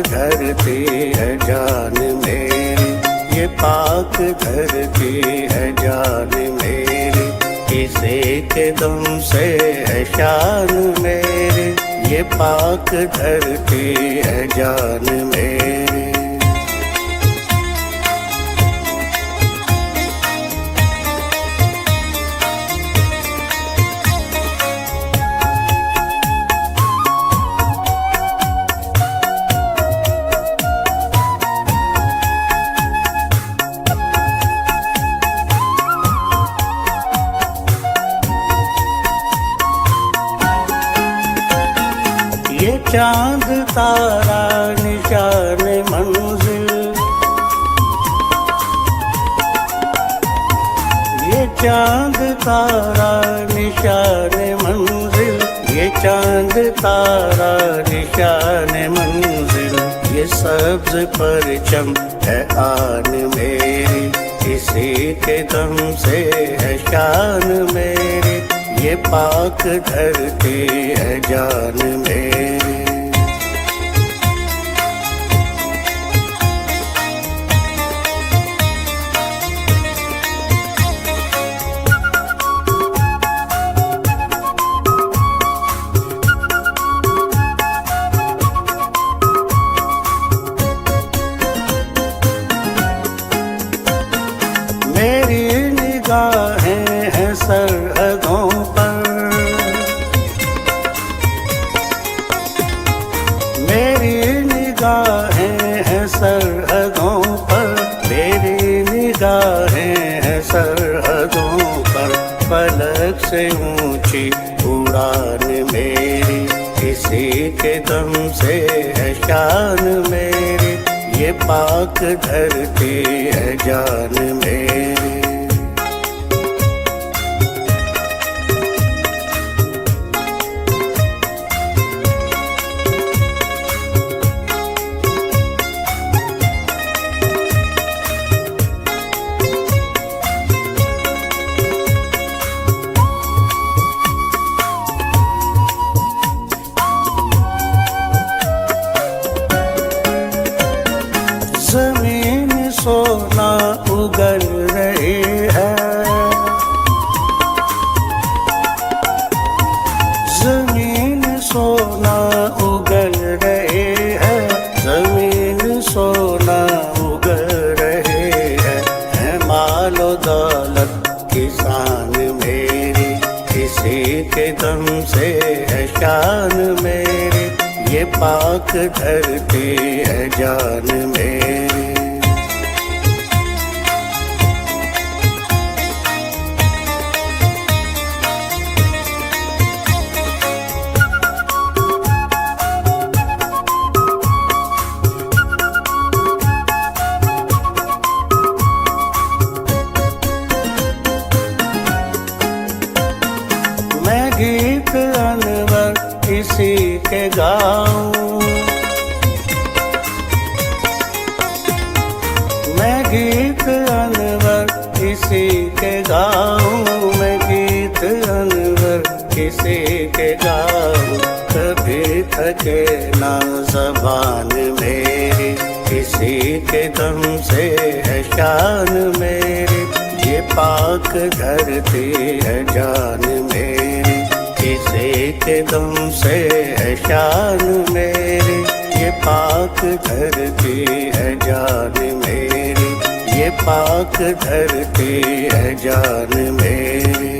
धरती है जान मेरी, ये पाक धरती है जान मेरी, किसी के दम से है शान मेरी, ये पाक धरती है जान मेरी। ये चांद तारा निशान मंजिल, ये चांद तारा निशान मंजिल, ये चांद तारा निशान मंजिल, ये सब्ज परचम है आन मेरी, किसी के दम से है शान मेरी, ये पाक धरती है जान मेरी। मेरी निगाहें हैं सरहदों पर, मेरी निगाहें हैं सरहदों पर, मेरी निगाहें हैं सरहदों पर, फलक से ऊंची उड़ान मेरी, किसी के दम से है शान मेरी, ये पाक धरती है जान मेरी। ज़मीन सोना उगल रही है, ज़मीन सोना उगल रही है, ज़मीन सोना उगल रही है मालो दौलत किसान मेरी, किसी के दम से है शान मेरी, ये पाक धरती है जान मेरी। मैं गीत अनवर किसी के गाऊं, मैं गीत अनवर किसी के गाऊं, मैं गीत अनवर किसी के गाऊं, कभी थके ना ज़बान मेरी, किसी के दम से है शान मेरी, ये पाक धरती है जान मेरी, किसी के दम से है शान मेरी, ये पाक धरती है जान मेरी, ये पाक धरती है जान मेरी।